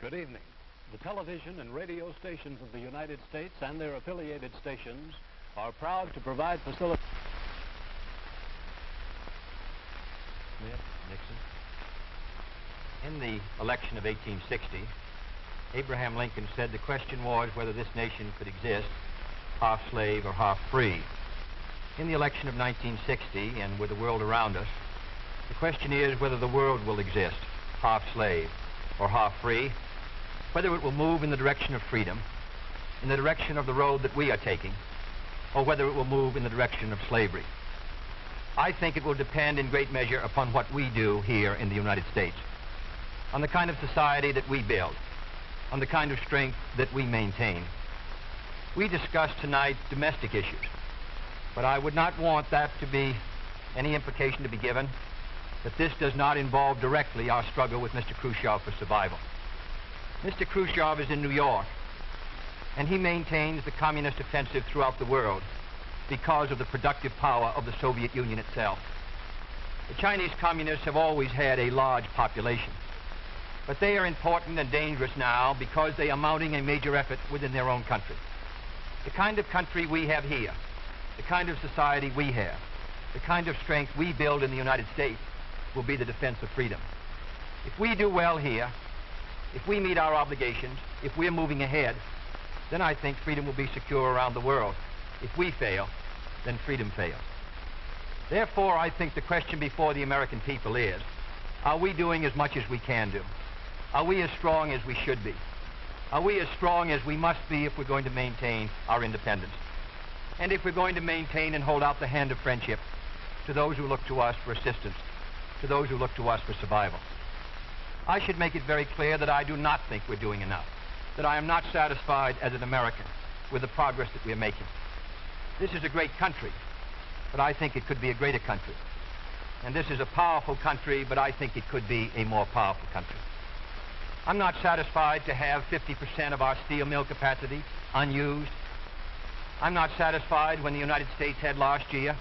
Good evening. The television and radio stations of the United States and their affiliated stations are proud to provide facilities. Nixon. In the election of 1860, Abraham Lincoln said the question was whether this nation could exist half slave or half free. In the election of 1960, and with the world around us, the question is whether the world will exist half slave or half free, whether it will move in the direction of freedom, in the direction of the road that we are taking, or whether it will move in the direction of slavery. I think it will depend in great measure upon what we do here in the United States, on the kind of society that we build, on the kind of strength that we maintain. We discussed tonight domestic issues, but I would not want that to be any implication to be given that this does not involve directly our struggle with Mr. Khrushchev for survival. Mr. Khrushchev is in New York, and he maintains the communist offensive throughout the world because of the productive power of the Soviet Union itself. The Chinese communists have always had a large population, but they are important and dangerous now because they are mounting a major effort within their own country. The kind of country we have here, the kind of society we have, the kind of strength we build in the United States will be the defense of freedom. If we do well here, if we meet our obligations, if we're moving ahead, then I think freedom will be secure around the world. If we fail, then freedom fails. Therefore, I think the question before the American people is, are we doing as much as we can do? Are we as strong as we should be? Are we as strong as we must be if we're going to maintain our independence? And if we're going to maintain and hold out the hand of friendship to those who look to us for assistance, to those who look to us for survival. I should make it very clear that I do not think we're doing enough, that I am not satisfied as an American with the progress that we're making. This is a great country, but I think it could be a greater country. And this is a powerful country, but I think it could be a more powerful country. I'm not satisfied to have 50% of our steel mill capacity unused. I'm not satisfied when the United States had last year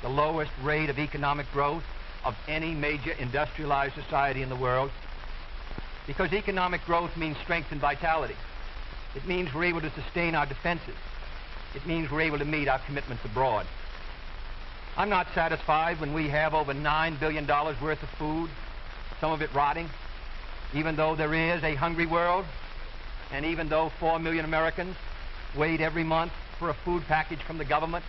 the lowest rate of economic growth of any major industrialized society in the world, because economic growth means strength and vitality. It means we're able to sustain our defenses. It means we're able to meet our commitments abroad. I'm not satisfied when we have over $9 billion worth of food, some of it rotting, even though there is a hungry world, and even though 4 million Americans wait every month for a food package from the government,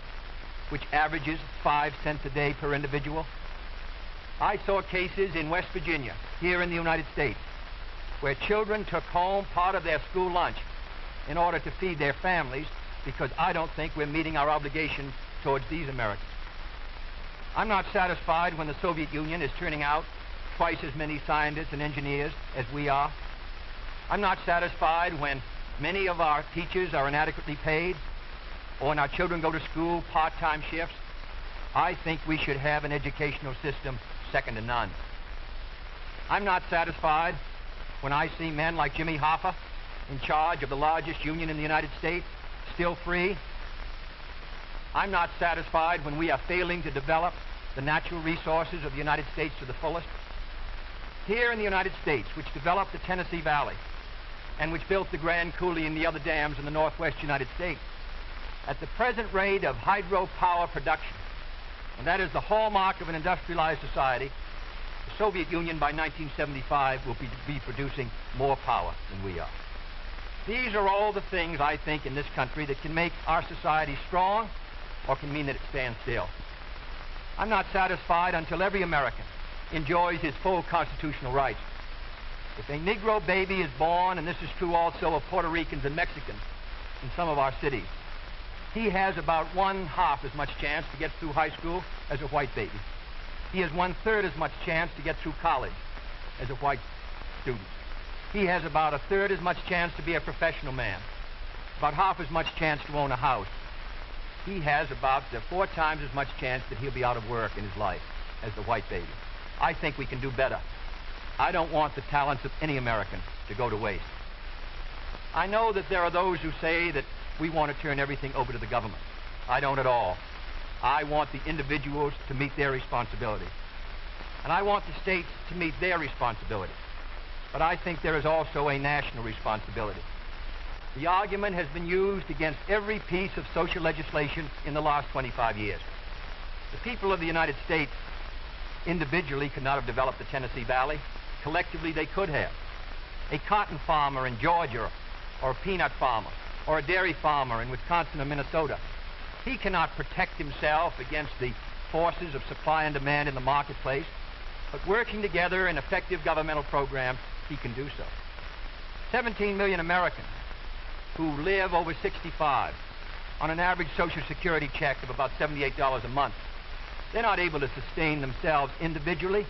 which averages 5 cents a day per individual. I saw cases in West Virginia, here in the United States, where children took home part of their school lunch in order to feed their families, because I don't think we're meeting our obligation towards these Americans. I'm not satisfied when the Soviet Union is turning out twice as many scientists and engineers as we are. I'm not satisfied when many of our teachers are inadequately paid, or when our children go to school part-time shifts. I think we should have an educational system second to none. I'm not satisfied when I see men like Jimmy Hoffa in charge of the largest union in the United States, still free. I'm not satisfied when we are failing to develop the natural resources of the United States to the fullest. Here in the United States, which developed the Tennessee Valley and which built the Grand Coulee and the other dams in the northwest United States, at the present rate of hydropower production, and that is the hallmark of an industrialized society, the Soviet Union by 1975 will be producing more power than we are. These are all the things, I think, in this country that can make our society strong or can mean that it stands still. I'm not satisfied until every American enjoys his full constitutional rights. If a Negro baby is born, and this is true also of Puerto Ricans and Mexicans in some of our cities, he has about 1/2 as much chance to get through high school as a white baby. He has 1/3 as much chance to get through college as a white student. He has about 1/3 as much chance to be a professional man, about 1/2 as much chance to own a house. He has about 4 times as much chance that he'll be out of work in his life as the white baby. I think we can do better. I don't want the talents of any American to go to waste. I know that there are those who say that we want to turn everything over to the government. I don't at all. I want the individuals to meet their responsibility. And I want the states to meet their responsibility. but I think there is also a national responsibility. The argument has been used against every piece of social legislation in the last 25 years. The people of the United States individually could not have developed the Tennessee Valley. Collectively, they could have. A cotton farmer in Georgia, or a peanut farmer, or a dairy farmer in Wisconsin or Minnesota, he cannot protect himself against the forces of supply and demand in the marketplace, but working together in effective governmental programs, he can do so. 17 million Americans who live over 65 on an average Social Security check of about $78 a month. They're not able to sustain themselves individually,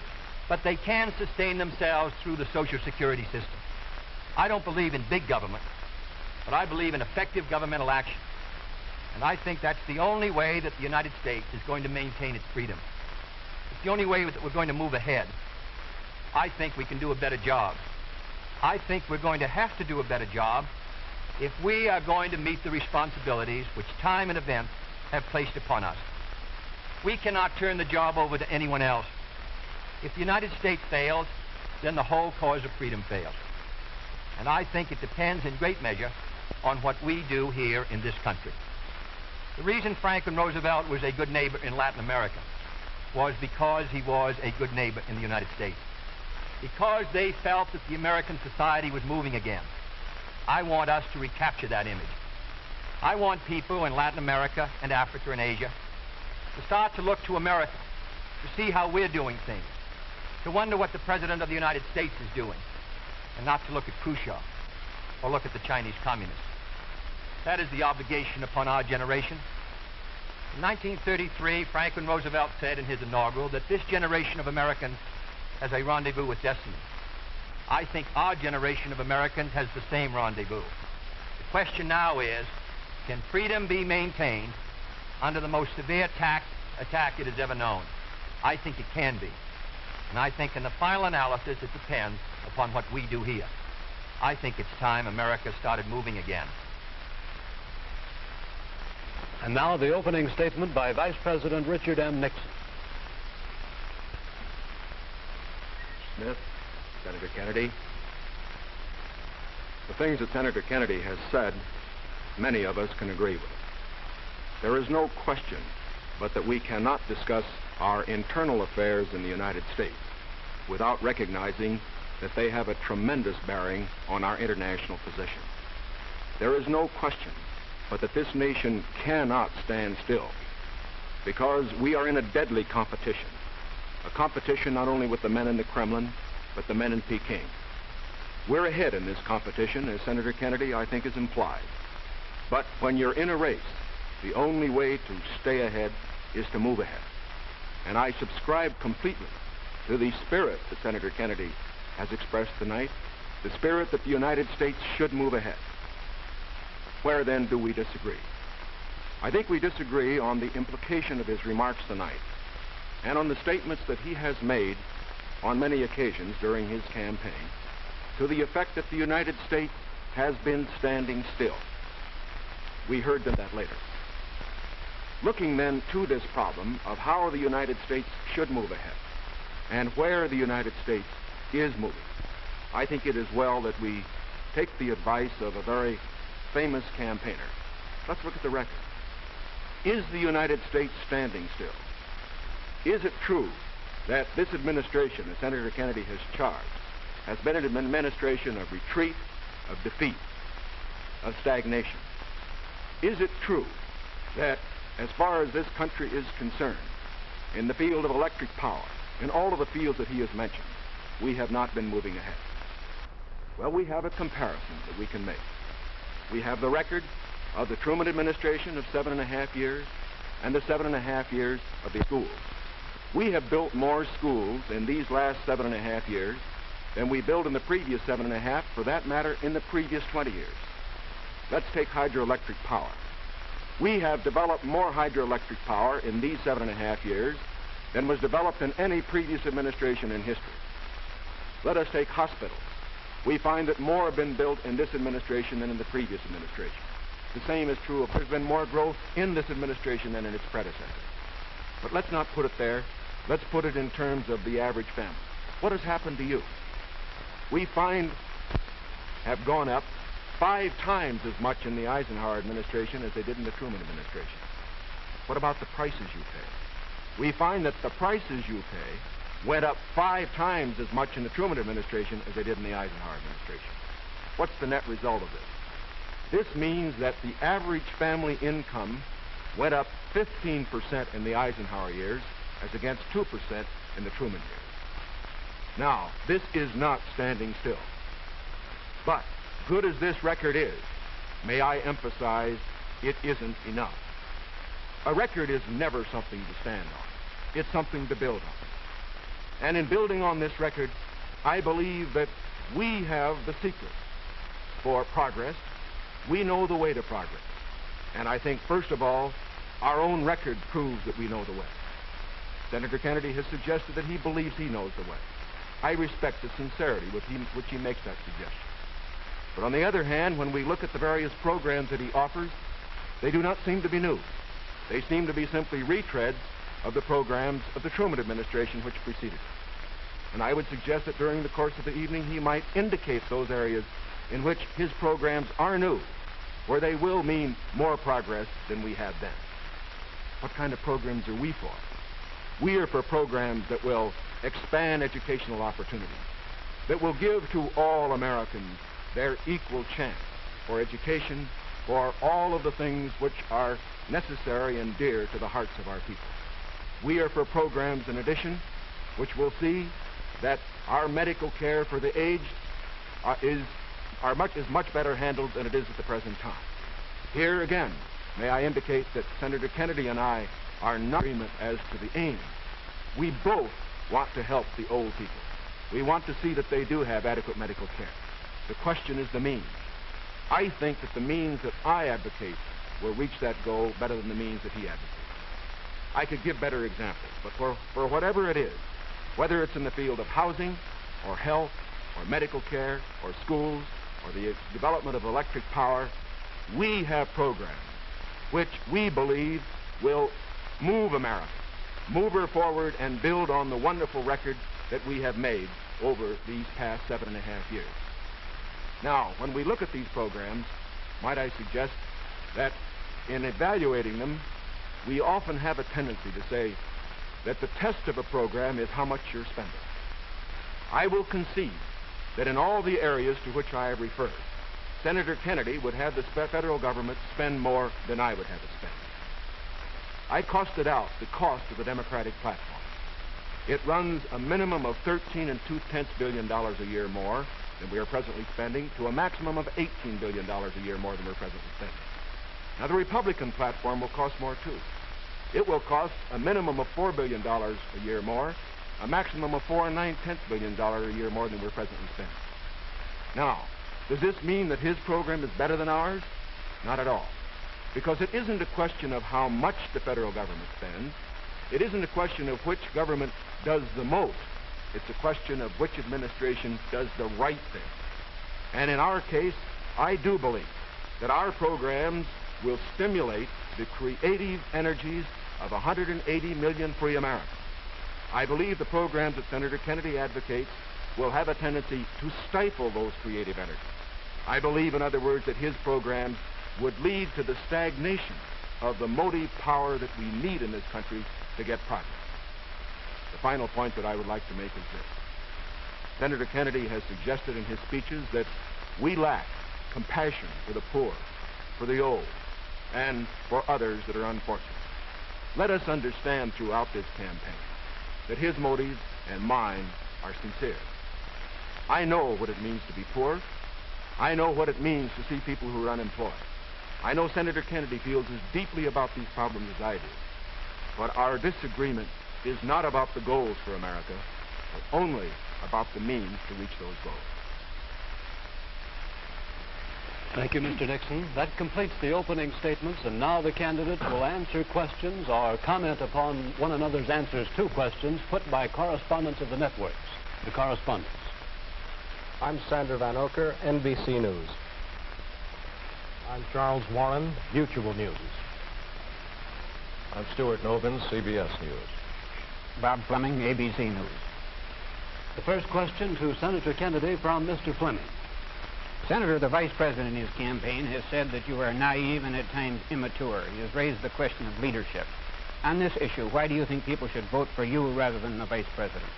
but they can sustain themselves through the Social Security system. I don't believe in big government, but I believe in effective governmental action. And I think that's the only way that the United States is going to maintain its freedom. It's the only way that we're going to move ahead. I think we can do a better job. I think we're going to have to do a better job if we are going to meet the responsibilities which time and events have placed upon us. We cannot turn the job over to anyone else. If the United States fails, then the whole cause of freedom fails. And I think it depends in great measure on what we do here in this country. The reason Franklin Roosevelt was a good neighbor in Latin America was because he was a good neighbor in the United States. Because they felt that the American society was moving again. I want us to recapture that image. I want people in Latin America and Africa and Asia to start to look to America, to see how we're doing things, to wonder what the President of the United States is doing, and not to look at Khrushchev or look at the Chinese communists. That is the obligation upon our generation. In 1933, Franklin Roosevelt said in his inaugural that this generation of Americans has a rendezvous with destiny. I think our generation of Americans has the same rendezvous. The question now is, can freedom be maintained under the most severe attack it has ever known? I think it can be. And I think in the final analysis, it depends upon what we do here. I think it's time America started moving again. And now the opening statement by Vice President Richard M. Nixon. Smith, Senator Kennedy. The things that Senator Kennedy has said, many of us can agree with. There is no question but that we cannot discuss our internal affairs in the United States without recognizing that they have a tremendous bearing on our international position. There is no question but that this nation cannot stand still because we are in a deadly competition. A competition not only with the men in the Kremlin, but the men in Peking. We're ahead in this competition, as Senator Kennedy, I think, has implied. But when you're in a race, the only way to stay ahead is to move ahead. And I subscribe completely to the spirit that Senator Kennedy has expressed tonight, the spirit that the United States should move ahead. Where then do we disagree? I think we disagree on the implication of his remarks tonight and on the statements that he has made on many occasions during his campaign to the effect that the United States has been standing still. We heard that later. Looking then to this problem of how the United States should move ahead and where the United States is moving, I think it is well that we take the advice of a very famous campaigner. Let's look at the record. Is the United States standing still? Is it true that this administration that Senator Kennedy has charged has been an administration of retreat, of defeat, of stagnation? Is it true that as far as this country is concerned, in the field of electric power, in all of the fields that he has mentioned, we have not been moving ahead? Well, we have a comparison that we can make. We have the record of the Truman administration of 7.5 years and the 7.5 years of the schools. We have built more schools in these last 7.5 years than we built in the previous 7.5, for that matter, in the previous 20 years. Let's take hydroelectric power. We have developed more hydroelectric power in these 7.5 years than was developed in any previous administration in history. Let us take hospitals. We find that more have been built in this administration than in the previous administration. The same is true of there's been more growth in this administration than in its predecessor. But let's not put it there. Let's put it in terms of the average family. What has happened to you? we find have gone up 5 times as much in the Eisenhower administration as they did in the Truman administration. What about the prices you pay? We find that the prices you pay went up 5 times as much in the Truman administration as they did in the Eisenhower administration. What's the net result of this? This means that the average family income went up 15% in the Eisenhower years as against 2% in the Truman years. Now, this is not standing still. But, good as this record is, may I emphasize, it isn't enough. A record is never something to stand on. It's something to build on. And in building on this record, I believe that we have the secret for progress. We know the way to progress. And I think, first of all, our own record proves that we know the way. Senator Kennedy has suggested that he believes he knows the way. I respect the sincerity with which he makes that suggestion. But on the other hand, when we look at the various programs that he offers, they do not seem to be new. They seem to be simply retreads of the programs of the Truman administration which preceded it. And I would suggest that during the course of the evening, he might indicate those areas in which his programs are new, where they will mean more progress than we had then. What kind of programs are we for? We are for programs that will expand educational opportunities, that will give to all Americans their equal chance for education, for all of the things which are necessary and dear to the hearts of our people. We are for programs, in addition, which will see that our medical care for the aged is much better handled than it is at the present time. Here again, may I indicate that Senator Kennedy and I are not in agreement as to the aim. We both want to help the old people. We want to see that they do have adequate medical care. The question is the means. I think that the means that I advocate will reach that goal better than the means that he advocates. I could give better examples, but for whatever it is, whether it's in the field of housing, or health, or medical care, or schools, or the development of electric power, we have programs which we believe will move America, move her forward and build on the wonderful record that we have made over these past 7.5 years. Now, when we look at these programs, might I suggest that in evaluating them, we often have a tendency to say that the test of a program is how much you're spending. I will concede that in all the areas to which I have referred, Senator Kennedy would have the federal government spend more than I would have it spend. I costed out the cost of the Democratic platform. It runs a minimum of $13.2 billion a year more than we are presently spending, to a maximum of $18 billion a year more than we're presently spending. Now, the Republican platform will cost more, too. It will cost a minimum of $4 billion a year more, a maximum of $4.9 billion a year more than we're presently spending. Now, does this mean that his program is better than ours? Not at all. Because it isn't a question of how much the federal government spends. It isn't a question of which government does the most. It's a question of which administration does the right thing. And in our case, I do believe that our programs will stimulate the creative energies of 180 million free Americans. I believe the programs that Senator Kennedy advocates will have a tendency to stifle those creative energies. I believe, in other words, that his programs would lead to the stagnation of the motive power that we need in this country to get progress. The final point that I would like to make is this. Senator Kennedy has suggested in his speeches that we lack compassion for the poor, for the old, and for others that are unfortunate. Let us understand throughout this campaign that his motives and mine are sincere. I know what it means to be poor. I know what it means to see people who are unemployed. I know Senator Kennedy feels as deeply about these problems as I do. But our disagreement is not about the goals for America, but only about the means to reach those goals. Thank you, Mr. Nixon. That completes the opening statements, and now the candidates will answer questions or comment upon one another's answers to questions put by correspondents of the networks. The correspondents. I'm Sandra Van Oker, NBC News. I'm Charles Warren, Mutual News. I'm Stuart Novin, CBS News. Bob Fleming, ABC News. The first question to Senator Kennedy from Mr. Fleming. Senator, the Vice President in his campaign has said that you are naive and at times immature. He has raised the question of leadership. On this issue, why do you think people should vote for you rather than the Vice President?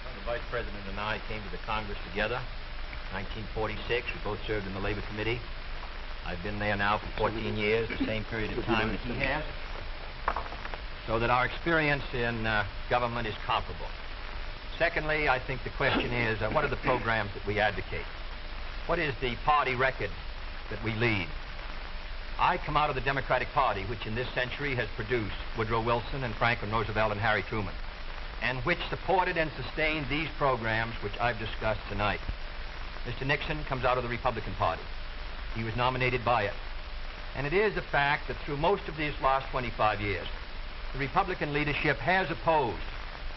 Well, the Vice President and I came to the Congress together in 1946. We both served in the Labor Committee. I've been there now for 14 years, the same period of time that he has, so that our experience in government is comparable. Secondly, I think the question is, what are the programs that we advocate? What is the party record that we lead? I come out of the Democratic Party, which in this century has produced Woodrow Wilson and Franklin Roosevelt and Harry Truman, and which supported and sustained these programs which I've discussed tonight. Mr. Nixon comes out of the Republican Party. He was nominated by it. And it is a fact that through most of these last 25 years, the Republican leadership has opposed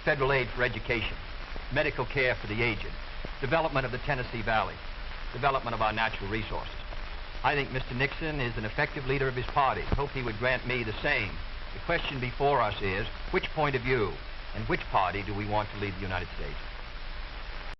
federal aid for education, medical care for the aged, development of the Tennessee Valley, development of our natural resources. I think Mr. Nixon is an effective leader of his party. I hope he would grant me the same. The question before us is, which point of view and which party do we want to lead the United States?